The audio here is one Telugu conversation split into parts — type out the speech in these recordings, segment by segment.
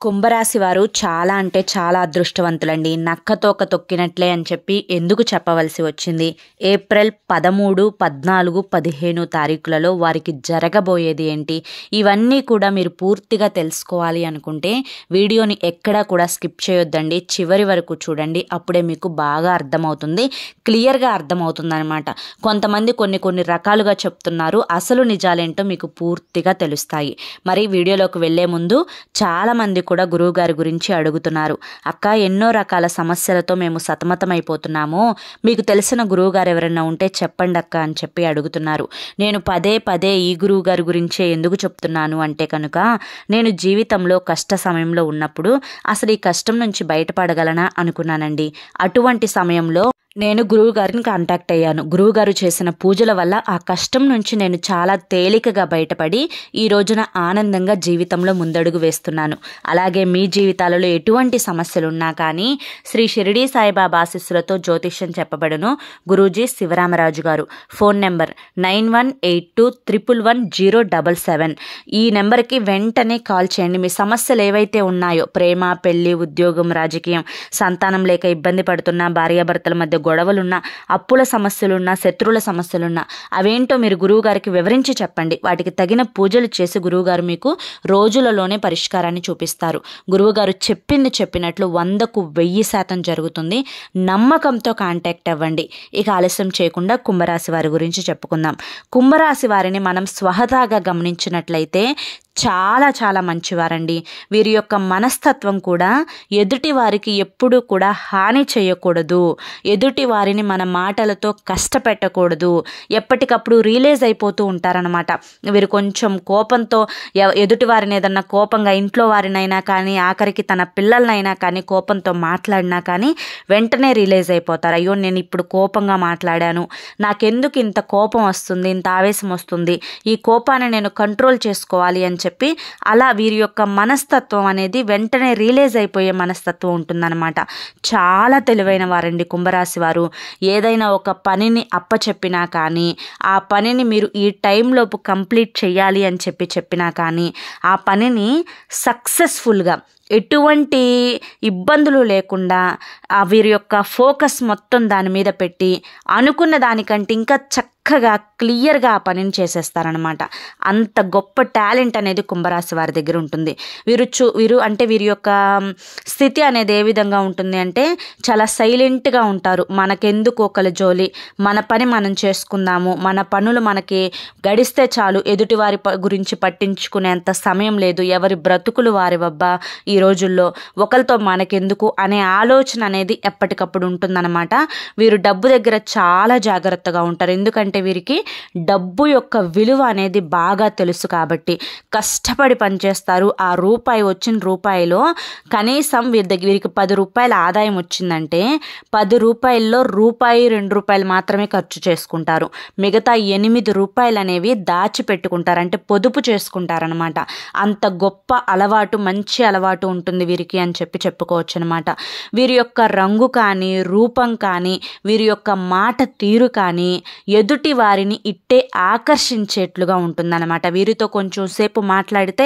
కుంభరాశి వారు చాలా అంటే చాలా అదృష్టవంతులండి. నక్కతోక తొక్కినట్లే అని చెప్పి ఎందుకు చెప్పవలసి వచ్చింది? ఏప్రిల్ 13, 14, 15 తారీఖులలో వారికి జరగబోయేది ఏంటి? ఇవన్నీ కూడా మీరు పూర్తిగా తెలుసుకోవాలి అనుకుంటే వీడియోని ఎక్కడా కూడా స్కిప్ చేయొద్దండి. చివరి వరకు చూడండి. అప్పుడే మీకు బాగా అర్థమవుతుంది, క్లియర్గా అర్థమవుతుంది అనమాట. కొంతమంది కొన్ని రకాలుగా చెప్తున్నారు, అసలు నిజాలేంటో మీకు పూర్తిగా తెలుస్తాయి. మరి వీడియోలోకి వెళ్లే ముందు చాలామంది కూడా గురువుగారి గురించి అడుగుతున్నారు. అక్క, ఎన్నో రకాల సమస్యలతో మేము సతమతమైపోతున్నాము, మీకు తెలిసిన గురువుగారు ఎవరైనా ఉంటే చెప్పండి అక్క అని చెప్పి అడుగుతున్నారు. నేను పదే ఈ గురువుగారి గురించే ఎందుకు చెప్తున్నాను అంటే కనుక, నేను జీవితంలో కష్ట సమయంలో ఉన్నప్పుడు అసలు ఈ కష్టం నుంచి బయటపడగలనా అనుకున్నానండి. అటువంటి సమయంలో నేను గురువుగారిని కాంటాక్ట్ అయ్యాను. గురువుగారు చేసిన పూజల వల్ల ఆ కష్టం నుంచి నేను చాలా తేలికగా బయటపడి ఈ రోజున ఆనందంగా జీవితంలో ముందడుగు వేస్తున్నాను. అలాగే మీ జీవితాలలో ఎటువంటి సమస్యలున్నా కానీ శ్రీ షిరిడి సాయిబాబా ఆశీస్సులతో జ్యోతిష్యం చెప్పబడును. గురూజీ శివరామరాజు గారు. Phone number 9182111077. ఈ నెంబర్కి వెంటనే కాల్ చేయండి. మీ సమస్యలు ఏవైతే ఉన్నాయో, ప్రేమ, పెళ్లి, ఉద్యోగం, రాజకీయం, సంతానం లేక ఇబ్బంది పడుతున్నా, భార్యాభర్తల మధ్య గొడవలున్నా, అప్పుల సమస్యలున్నా, శత్రువుల సమస్యలున్నా, అవేంటో మీరు గురువుగారికి వివరించి చెప్పండి. వాటికి తగిన పూజలు చేసి గురువుగారు మీకు రోజులలోనే పరిష్కారాన్ని చూపిస్తారు. గురువుగారు చెప్పినట్లు 100కు 1000% జరుగుతుంది. నమ్మకంతో కాంటాక్ట్ అవ్వండి. ఇక ఆలస్యం చేయకుండా కుంభరాశి వారి గురించి చెప్పుకుందాం. కుంభరాశి వారిని మనం స్వహతాగా గమనించినట్లయితే చాలా మంచివారండి. వీరి యొక్క మనస్తత్వం కూడా ఎదుటి వారికి ఎప్పుడూ కూడా హాని చేయకూడదు, ఎదుటి వారిని మన మాటలతో కష్టపెట్టకూడదు, ఎప్పటికప్పుడు రియలైజ్ అయిపోతూ ఉంటారనమాట. వీరు కొంచెం కోపంతో ఎదుటి వారిని ఏదన్నా కోపంగా, ఇంట్లో వారినైనా కానీ, ఆఖరికి తన పిల్లలనైనా కానీ కోపంతో మాట్లాడినా కానీ వెంటనే రియలైజ్ అయిపోతారు. అయ్యో, నేను ఇప్పుడు కోపంగా మాట్లాడాను, నాకెందుకు ఇంత కోపం వస్తుంది, ఇంత ఆవేశం వస్తుంది, ఈ కోపాన్ని నేను కంట్రోల్ చేసుకోవాలి అని చెప్పి అలా వీరి యొక్క మనస్తత్వం అనేది వెంటనే రియలైజ్ అయిపోయే మనస్తత్వం ఉంటుందన్నమాట. చాలా తెలివైన వారండి కుంభరాశి వారు. ఏదైనా ఒక పనిని అప్పచెప్పినా కానీ, ఆ పనిని మీరు ఈ టైంలోపు కంప్లీట్ చేయాలి అని చెప్పినా కానీ, ఆ పనిని సక్సెస్ఫుల్గా ఎటువంటి ఇబ్బందులు లేకుండా వీరి యొక్క ఫోకస్ మొత్తం దాని మీద పెట్టి అనుకున్న దానికంటే ఇంకా చక్కగా క్లియర్గా ఆ పనిని చేసేస్తారనమాట. అంత గొప్ప టాలెంట్ అనేది కుంభరాశి వారి దగ్గర ఉంటుంది. వీరి యొక్క స్థితి అనేది ఏ విధంగా ఉంటుంది అంటే, చాలా సైలెంట్గా ఉంటారు. మనకెందుకు ఒకరి జోలి, మన పని మనం చేసుకుందాము, మన పనులు మనకి గడిస్తే చాలు, ఎదుటి వారి గురించి పట్టించుకునేంత సమయం లేదు, ఎవరి బ్రతుకులు వారి వబ్బా, ఈ రోజుల్లో ఒకరితో మనకెందుకు అనే ఆలోచన అనేది ఎప్పటికప్పుడు ఉంటుందన్నమాట. వీరు డబ్బు దగ్గర చాలా జాగ్రత్తగా ఉంటారు. ఎందుకంటే వీరికి డబ్బు యొక్క విలువ అనేది బాగా తెలుసు కాబట్టి కష్టపడి పనిచేస్తారు. ఆ వచ్చిన రూపాయిలో కనీసం వీరికి 10 రూపాయల ఆదాయం వచ్చిందంటే 10 రూపాయల్లో రూపాయి 2 రూపాయలు మాత్రమే ఖర్చు చేసుకుంటారు. మిగతా 8 రూపాయలు అనేవి దాచిపెట్టుకుంటారు, అంటే పొదుపు చేసుకుంటారనమాట. అంత గొప్ప అలవాటు, మంచి అలవాటు ఉంటుంది వీరికి అని చెప్పుకోవచ్చు అనమాట. వీరి యొక్క రంగు కానీ, రూపం కానీ, వీరి యొక్క మాట తీరు కానీ ఎదుటి వారిని ఇట్టే ఆకర్షించేట్లుగా ఉంటుందన్నమాట. వీరితో కొంచెం సేపు మాట్లాడితే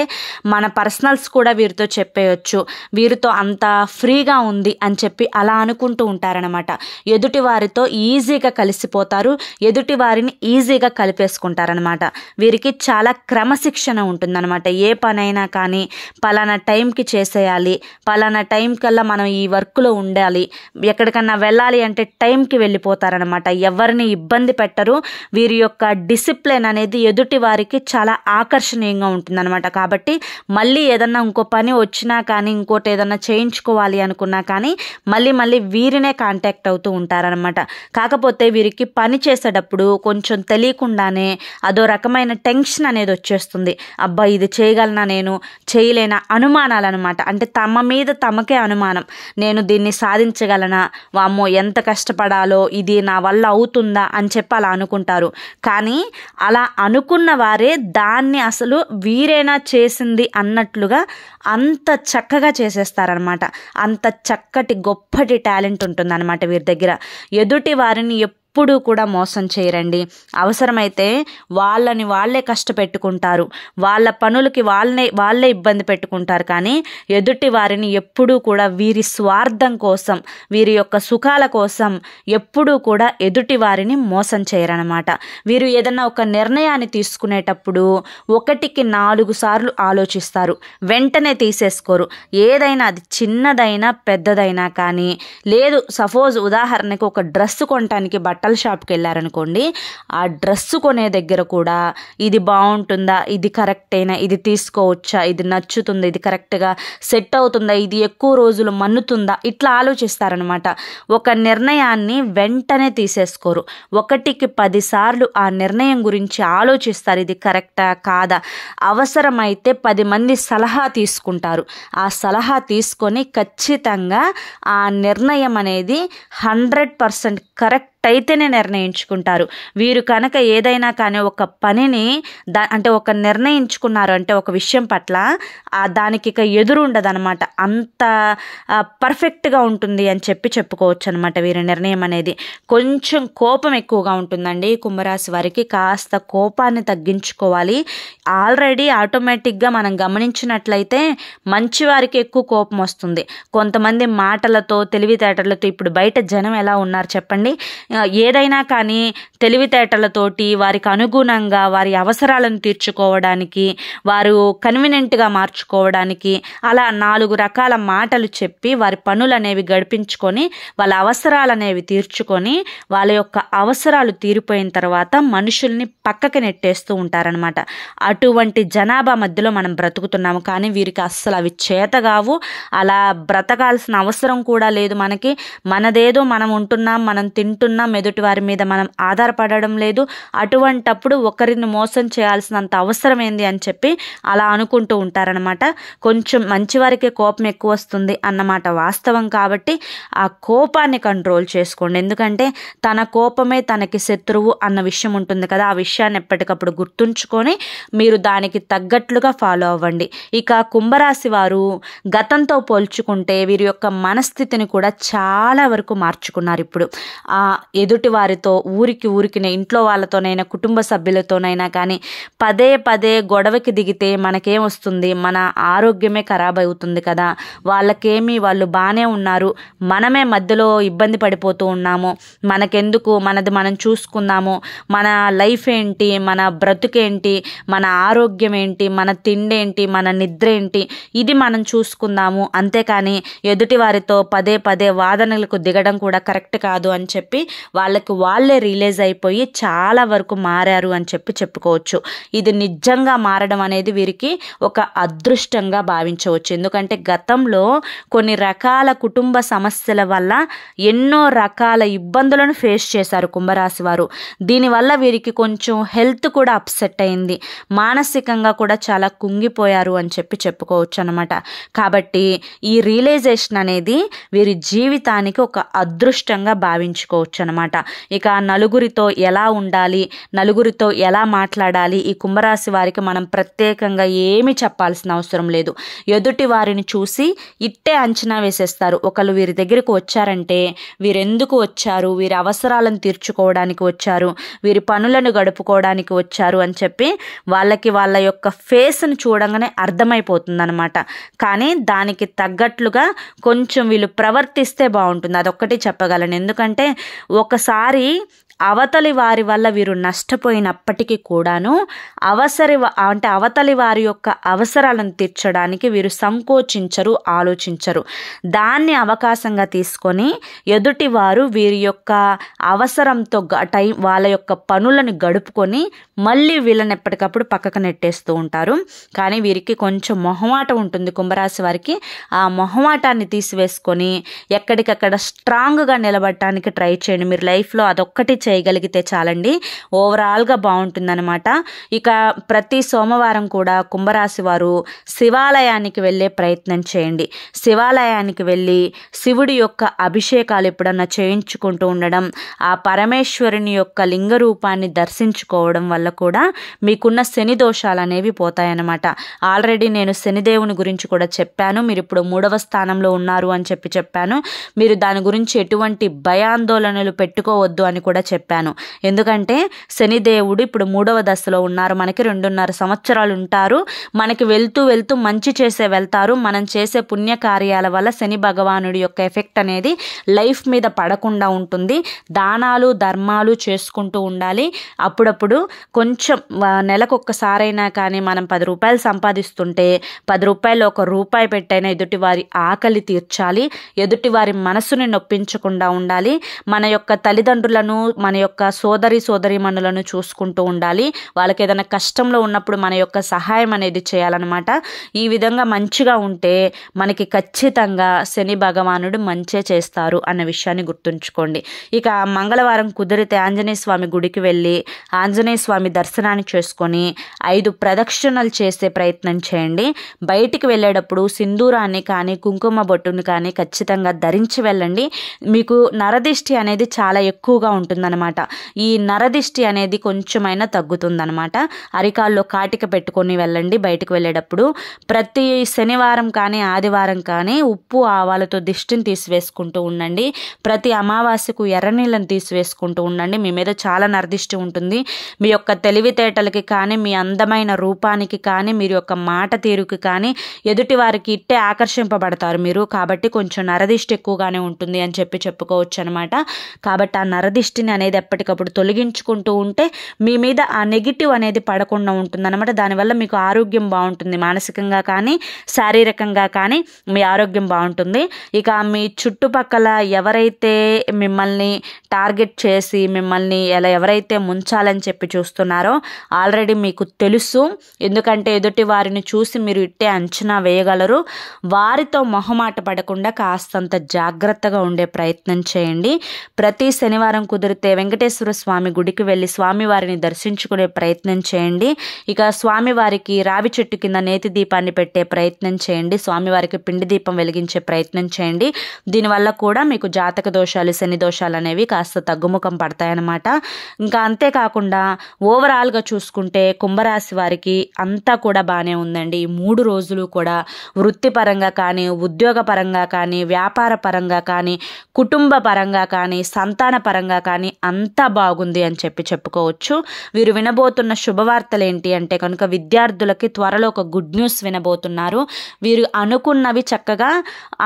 మన పర్సనల్స్ కూడా వీరితో చెప్పేయచ్చు, వీరితో అంత ఫ్రీగా ఉంది అని చెప్పి అలా అనుకుంటూ ఉంటారనమాట. ఎదుటి వారితో ఈజీగా కలిసిపోతారు, ఎదుటి వారిని ఈజీగా కలిపేసుకుంటారనమాట. వీరికి చాలా క్రమశిక్షణ ఉంటుందన్నమాట. ఏ పనైనా కానీ పలానా టైంకి చేసేయాలి, పలానా టైం కల్లా మనం ఈ వర్క్లో ఉండాలి, ఎక్కడికన్నా వెళ్ళాలి అంటే టైంకి వెళ్ళిపోతారనమాట. ఎవరిని ఇబ్బంది పెట్టరు. వీరి యొక్క డిసిప్లిన్ అనేది ఎదుటి వారికి చాలా ఆకర్షణీయంగా ఉంటుందన్నమాట. కాబట్టి మళ్ళీ ఏదన్నా ఇంకో పని వచ్చినా కానీ, ఇంకోటి ఏదన్నా చేయించుకోవాలి అనుకున్నా కానీ మళ్ళీ వీరినే కాంటాక్ట్ అవుతూ ఉంటారనమాట. కాకపోతే వీరికి పని చేసేటప్పుడు కొంచెం తెలియకుండానే అదో రకమైన టెన్షన్ అనేది వచ్చేస్తుంది. అబ్బా, ఇది చేయగలనా, నేను చేయలేనా, అనుమానాలన్నమాట. అంటే తమ మీద తమకే అనుమానం, నేను దీన్ని సాధించగలనా, వామ్మో ఎంత కష్టపడాలో, ఇది నా వల్ల అవుతుందా అని చెప్పి అలా అనుకుంటారు. కానీ అలా అనుకున్న వారే దాన్ని అసలు వీరేనా చేసింది అన్నట్లుగా అంత చక్కగా చేసేస్తారనమాట. అంత చక్కటి గొప్పటి టాలెంట్ ఉంటుందన్నమాట వీరి దగ్గర. ఎదుటి వారిని ఎప్పుడూ కూడా మోసం చేయరండి. అవసరమైతే వాళ్ళని వాళ్ళే కష్టపెట్టుకుంటారు, వాళ్ళ పనులకి వాళ్ళే ఇబ్బంది పెట్టుకుంటారు. కానీ ఎదుటి వారిని ఎప్పుడూ కూడా వీరి స్వార్థం కోసం, వీరి యొక్క సుఖాల కోసం ఎప్పుడూ కూడా ఎదుటి వారిని మోసం చేయరనమాట. వీరు ఏదన్నా ఒక నిర్ణయాన్ని తీసుకునేటప్పుడు 1కి 4 సార్లు ఆలోచిస్తారు, వెంటనే తీసేసుకోరు. ఏదైనా అది చిన్నదైనా పెద్దదైనా కానీ, లేదు సపోజ్ ఉదాహరణకి ఒక డ్రెస్ కొనటానికి బట్టల షాప్కి వెళ్ళారనుకోండి, ఆ డ్రెస్ కొనే దగ్గర కూడా ఇది బాగుంటుందా, ఇది కరెక్టేనా, ఇది తీసుకోవచ్చా, ఇది నచ్చుతుందా, ఇది కరెక్ట్గా సెట్ అవుతుందా, ఇది ఎక్కువ రోజులు మన్నుతుందా, ఇట్లా ఆలోచిస్తారనమాట. ఒక నిర్ణయాన్ని వెంటనే తీసేసుకోరు, 1కి 10 సార్లు ఆ నిర్ణయం గురించి ఆలోచిస్తారు, ఇది కరెక్టా కాదా. అవసరమైతే 10 మంది సలహా తీసుకుంటారు. ఆ సలహా తీసుకొని ఖచ్చితంగా ఆ నిర్ణయం అనేది 100% కరెక్ట్ అయితేనే నిర్ణయించుకుంటారు. వీరు కనుక ఏదైనా కానీ ఒక పనిని అంటే ఒక నిర్ణయించుకున్నారు అంటే ఒక విషయం పట్ల దానికి ఇక ఎదురు ఉండదు అనమాట. అంత పర్ఫెక్ట్గా ఉంటుంది అని చెప్పుకోవచ్చు అనమాట వీరి నిర్ణయం అనేది. కొంచెం కోపం ఎక్కువగా ఉంటుందండి కుంభరాశి వారికి. కాస్త కోపాన్ని తగ్గించుకోవాలి. ఆల్రెడీ ఆటోమేటిక్గా మనం గమనించినట్లయితే మంచి వారికి ఎక్కువ కోపం వస్తుంది. కొంతమంది మాటలతో తెలివితేటలతో, ఇప్పుడు బయట జనం ఎలా ఉన్నారు చెప్పండి, ఏదైనా కానీ తెలివితేటలతోటి వారికి అనుగుణంగా వారి అవసరాలను తీర్చుకోవడానికి, వారు కన్వీనియంట్గా మార్చుకోవడానికి అలా 4 రకాల మాటలు చెప్పి వారి పనులు అనేవి గడిపించుకొని వాళ్ళ అవసరాలు అనేవి తీర్చుకొని వాళ్ళ యొక్క అవసరాలు తీరిపోయిన తర్వాత మనుషుల్ని పక్కకి నెట్టేస్తూ ఉంటారనమాట. అటువంటి జనాభా మధ్యలో మనం బ్రతుకుతున్నాము. కానీ వీరికి అస్సలు అవి చేతగావు. అలా బ్రతకాల్సిన అవసరం కూడా లేదు మనకి. మనదేదో మనం ఉంటున్నాం, మనం తింటున్నాం, ఎదుటి వారి మీద మనం ఆధారపడడం లేదు. అటువంటప్పుడు ఒకరిని మోసం చేయాల్సినంత అవసరం ఏంది అని చెప్పి అలా అనుకుంటూ ఉంటారనమాట. కొంచెం మంచివారికి కోపం ఎక్కువ వస్తుంది అన్నమాట వాస్తవం. కాబట్టి ఆ కోపాన్ని కంట్రోల్ చేసుకోండి. ఎందుకంటే తన కోపమే తనకి శత్రువు అన్న విషయం ఉంటుంది కదా, ఆ విషయాన్ని ఎప్పటికప్పుడు గుర్తుంచుకొని మీరు దానికి తగ్గట్లుగా ఫాలో అవ్వండి. ఇక కుంభరాశి వారు గతంతో పోల్చుకుంటే వీరి యొక్క మనస్థితిని కూడా చాలా వరకు మార్చుకున్నారు. ఇప్పుడు ఎదుటి వారితో ఊరికినే ఇంట్లో వాళ్ళతోనైనా కుటుంబ సభ్యులతోనైనా కానీ పదే గొడవకి దిగితే మనకేం వస్తుంది, మన ఆరోగ్యమే ఖరాబ్ అవుతుంది కదా. వాళ్ళు బాగానే ఉన్నారు, మనమే మధ్యలో ఇబ్బంది పడిపోతూ ఉన్నాము, మనకెందుకు, మనది మనం చూసుకుందాము, మన లైఫ్ ఏంటి, మన బ్రతుకేంటి, మన ఆరోగ్యం ఏంటి, మన తిండేంటి, మన నిద్ర ఏంటి, ఇది మనం చూసుకుందాము. అంతేకాని ఎదుటి వారితో పదే వాదనలకు దిగడం కూడా కరెక్ట్ కాదు అని చెప్పి వాళ్ళే రియలైజ్ అయిపోయి చాలా వరకు మారారు అని చెప్పుకోవచ్చు. ఇది నిజంగా మారడం అనేది వీరికి ఒక అదృష్టంగా భావించవచ్చు. ఎందుకంటే గతంలో కొన్ని రకాల కుటుంబ సమస్యల వల్ల ఎన్నో రకాల ఇబ్బందులను ఫేస్ చేశారు కుంభరాశి వారు. దీనివల్ల వీరికి కొంచెం హెల్త్ కూడా అప్సెట్ అయింది, మానసికంగా కూడా చాలా కుంగిపోయారు అని చెప్పుకోవచ్చు అనమాట. కాబట్టి ఈ రియలైజేషన్ అనేది వీరి జీవితానికి ఒక అదృష్టంగా భావించుకోవచ్చు అనమాట. ఇక నలుగురితో ఎలా ఉండాలి, నలుగురితో ఎలా మాట్లాడాలి, ఈ కుంభరాశి వారికి మనం ప్రత్యేకంగా ఏమి చెప్పాల్సిన అవసరం లేదు. ఎదుటి వారిని చూసి ఇట్టే అంచనా వేసేస్తారు. ఒకళ్ళు వీరి దగ్గరికి వచ్చారంటే వీరెందుకు వచ్చారు, వీరి అవసరాలను తీర్చుకోవడానికి వచ్చారు, వీరి పనులను గడుపుకోవడానికి వచ్చారు అని చెప్పి వాళ్ళకి వాళ్ళ యొక్క ఫేస్ని చూడంగానే అర్థమైపోతుంది అనమాట. కానీ దానికి తగ్గట్లుగా కొంచెం వీళ్ళు ప్రవర్తిస్తే బాగుంటుంది, అదొక్కటి చెప్పగలను. ఎందుకంటే ఒకసారి అవతలి వారి వల్ల వీరు నష్టపోయినప్పటికీ కూడాను అవతలి వారి యొక్క అవసరాలను తీర్చడానికి వీరు సంకోచించరు, ఆలోచించరు. దాన్ని తీసుకొని ఎదుటి వారు వీరి యొక్క అవసరంతో వాళ్ళ యొక్క పనులను గడుపుకొని మళ్ళీ వీళ్ళని ఎప్పటికప్పుడు పక్కకు నెట్టేస్తూ ఉంటారు. కానీ వీరికి కొంచెం మొహమాట ఉంటుంది కుంభరాశి వారికి. ఆ మొహమాటాన్ని తీసివేసుకొని ఎక్కడికక్కడ స్ట్రాంగ్గా నిలబడటానికి ట్రై చేయండి. మీరు లైఫ్లో అదొక్కటి చేయగలిగితే చాలండి, ఓవరాల్గా బాగుంటుందన్నమాట. ఇక ప్రతి సోమవారం కూడా కుంభరాశి వారు శివాలయానికి వెళ్ళే ప్రయత్నం చేయండి. శివాలయానికి వెళ్ళి శివుడి యొక్క అభిషేకాలు ఎప్పుడన్నా చేయించుకుంటూ ఉండడం, ఆ పరమేశ్వరుని యొక్క లింగ రూపాన్ని దర్శించుకోవడం వల్ల కూడా మీకున్న శని దోషాలు అనేవి పోతాయన్నమాట. ఆల్రెడీ నేను శనిదేవుని గురించి కూడా చెప్పాను. మీరు ఇప్పుడు 3వ స్థానంలో ఉన్నారు అని చెప్పాను. మీరు దాని గురించి ఎటువంటి భయాందోళనలు పెట్టుకోవద్దు అని కూడా చెప్పాను. చెప్పాను. ఎందుకంటే శనిదేవుడు ఇప్పుడు 3వ దశలో ఉన్నారు. మనకి 2.5 సంవత్సరాలు ఉంటారు. మనకి వెళ్తూ వెళ్తూ మంచి చేసే వెళ్తారు. మనం చేసే పుణ్యకార్యాల వల్ల శని భగవానుడి యొక్క ఎఫెక్ట్ అనేది లైఫ్ మీద పడకుండా ఉంటుంది. దానాలు ధర్మాలు చేసుకుంటూ ఉండాలి. అప్పుడప్పుడు కొంచెం నెలకు ఒక్కసారైనా కానీ మనం 10 రూపాయలు సంపాదిస్తుంటే 10 రూపాయలు ఒక రూపాయి పెట్టైనా ఎదుటి వారి ఆకలి తీర్చాలి. ఎదుటి వారి మనసుని నొప్పించకుండా ఉండాలి. మన యొక్క తల్లిదండ్రులను, మన యొక్క సోదరీమణులను చూసుకుంటూ ఉండాలి. వాళ్ళకి ఏదైనా కష్టంలో ఉన్నప్పుడు మన యొక్క సహాయం అనేది చేయాలన్నమాట. ఈ విధంగా మంచిగా ఉంటే మనకి ఖచ్చితంగా శని భగవానుడు మంచే చేస్తారు అన్న విషయాన్ని గుర్తుంచుకోండి. ఇక మంగళవారం కుదిరితే ఆంజనేయ స్వామి గుడికి వెళ్ళి ఆంజనేయ స్వామి దర్శనాన్ని చేసుకొని 5 ప్రదక్షిణలు చేసే ప్రయత్నం చేయండి. బయటికి వెళ్ళేటప్పుడు సింధూరాన్ని కానీ కుంకుమ బొట్టుని కానీ ఖచ్చితంగా ధరించి వెళ్ళండి. మీకు నరదిష్టి అనేది చాలా ఎక్కువగా ఉంటుందన్నమాట. ఈ నరదిష్టి అనేది కొంచెమైనా తగ్గుతుందన్నమాట. అరికాల్లో కాటిక పెట్టుకొని వెళ్ళండి బయటికి వెళ్ళేటప్పుడు. ప్రతి శనివారం కానీ ఆదివారం కానీ ఉప్పు ఆవాలతో దిష్టిని తీసివేసుకుంటూ ఉండండి. ప్రతి అమావాస్యకు ఎర్రనీళ్ళని తీసివేసుకుంటూ ఉండండి. మీ మీద చాలా నరదిష్టి ఉంటుంది. మీ యొక్క తెలివితేటలకి కానీ, మీ అందమైన రూపానికి కానీ, మీరు యొక్క మాట తీరుకి కానీ ఎదుటి వారికి ఇట్టే ఆకర్షింపబడతారు మీరు. కాబట్టి కొంచెం నరదిష్టి ఎక్కువగానే ఉంటుంది అని చెప్పుకోవచ్చు అనమాట. కాబట్టి ఆ నరదిష్టిని అనేది ఎప్పటికప్పుడు తొలగించుకుంటూ ఉంటే మీ మీద ఆ నెగిటివ్ అనేది పడకుండా ఉంటుందన్నమాట. దానివల్ల మీకు ఆరోగ్యం బాగుంటుంది. మానసికంగా కానీ శారీరకంగా కానీ మీ ఆరోగ్యం బాగుంటుంది. ఇక మీ చుట్టుపక్కల ఎవరైతే మిమ్మల్ని టార్గెట్ చేసి మిమ్మల్ని ఎవరైతే ముంచాలని చెప్పి చూస్తున్నారో ఆల్రెడీ మీకు తెలుసు. ఎందుకంటే ఎదుటి వారిని చూసి మీరు ఇట్టే అంచనా వేయగలరు. వారితో మొహమాట పడకుండా కాస్తంత జాగ్రత్తగా ఉండే ప్రయత్నం చేయండి. ప్రతి శనివారం కుదిరితే వెంకటేశ్వర స్వామి గుడికి వెళ్ళి స్వామివారిని దర్శించుకునే ప్రయత్నం చేయండి. ఇక స్వామివారికి రావి చెట్టు కింద నేతి దీపాన్ని పెట్టే ప్రయత్నం చేయండి. స్వామివారికి పిండి దీపం వెలిగించే ప్రయత్నం చేయండి. దీనివల్ల కూడా మీకు జాతక దోషాలు, శని దోషాలు అనేవి కాస్త తగ్గుముఖం పడతాయన్నమాట. ఇంకా అంతేకాకుండా ఓవరాల్గా చూసుకుంటే కుంభరాశి వారికి అంతా కూడా బాగానే ఉందండి. ఈ 3 రోజులు కూడా వృత్తిపరంగా కానీ, ఉద్యోగపరంగా కానీ, వ్యాపార పరంగా కానీ, కుటుంబ పరంగా కానీ, సంతాన పరంగా కానీ అంతా బాగుంది అని చెప్పుకోవచ్చు. వీరు వినబోతున్న శుభవార్తలు ఏంటి అంటే కనుక విద్యార్థులకి త్వరలో ఒక గుడ్ న్యూస్ వినబోతున్నారు. వీరు అనుకున్నవి చక్కగా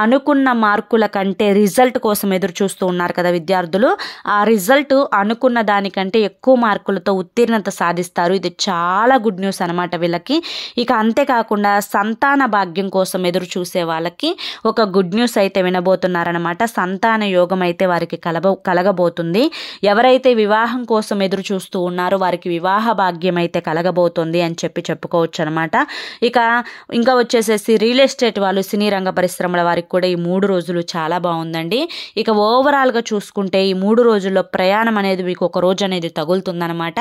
అనుకున్న మార్కుల కంటే రిజల్ట్ కోసం ఎదురు చూస్తూ ఉన్నారు కదా విద్యార్థులు. ఆ రిజల్ట్ అనుకున్న దానికంటే ఎక్కువ మార్కులతో ఉత్తీర్ణత సాధిస్తారు. ఇది చాలా గుడ్ న్యూస్ అనమాట వీళ్ళకి. ఇక అంతేకాకుండా సంతాన భాగ్యం కోసం ఎదురు చూసే వాళ్ళకి ఒక గుడ్ న్యూస్ అయితే వినబోతున్నారనమాట. సంతాన యోగం అయితే వారికి కలగబోతుంది. ఎవరైతే వివాహం కోసం ఎదురు చూస్తూ ఉన్నారో వారికి వివాహ భాగ్యం అయితే కలగబోతుంది అని చెప్పుకోవచ్చు అనమాట. ఇంకా వచ్చేసేసి రియల్ ఎస్టేట్ వాళ్ళు, సినీ రంగ పరిశ్రమల వారికి కూడా ఈ 3 రోజులు చాలా బాగుందండి. ఇక ఓవరాల్గా చూసుకుంటే ఈ 3 రోజుల్లో ప్రయాణం అనేది మీకు ఒక రోజు అనేది తగులుతుందనమాట.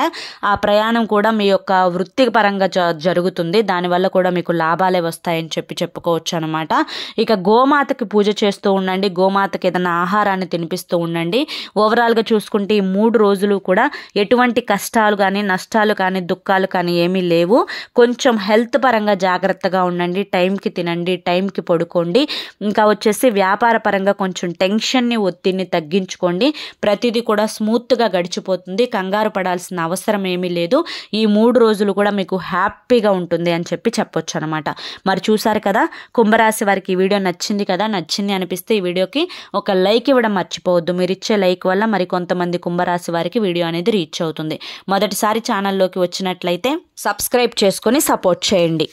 ఆ ప్రయాణం కూడా మీ యొక్క వృత్తి పరంగా జరుగుతుంది. దానివల్ల కూడా మీకు లాభాలే వస్తాయని చెప్పుకోవచ్చు అనమాట. ఇక గోమాతకి పూజ చేస్తూ ఉండండి. గోమాతకి ఏదైనా ఆహారాన్ని తినిపిస్తూ ఉండండి. ఓవరాల్గా చూసుకుంటే ఈ 3 రోజులు కూడా ఎటువంటి కష్టాలు కానీ, నష్టాలు కానీ, దుఃఖాలు కానీ ఏమీ లేవు. కొంచెం హెల్త్ పరంగా జాగ్రత్తగా ఉండండి. టైంకి తినండి, టైంకి పడుకోండి. ఇంకా వచ్చేసి వ్యాపార పరంగా కొంచెం టెన్షన్ని, ఒత్తిడిని తగ్గించుకోండి. ప్రతిదీ కూడా స్మూత్గా గడిచిపోతుంది. కంగారు పడాల్సిన అవసరం ఏమీ లేదు. ఈ 3 రోజులు కూడా మీకు హ్యాపీగా ఉంటుంది అని చెప్పొచ్చు అనమాట. మరి చూసారు కదా కుంభరాశి వారికి ఈ వీడియో నచ్చింది కదా. నచ్చింది అనిపిస్తే ఈ వీడియోకి ఒక లైక్ ఇవ్వడం మర్చిపోవద్దు. మీరు ఇచ్చే లైక్ వల్ల మరి కొంతమంది కుంభరాశి వారికి వీడియో అనేది రీచ్ అవుతుంది. మొదటిసారి ఛానల్లోకి వచ్చినట్లయితే సబ్స్క్రైబ్ చేసుకొని సపోర్ట్ చేయండి.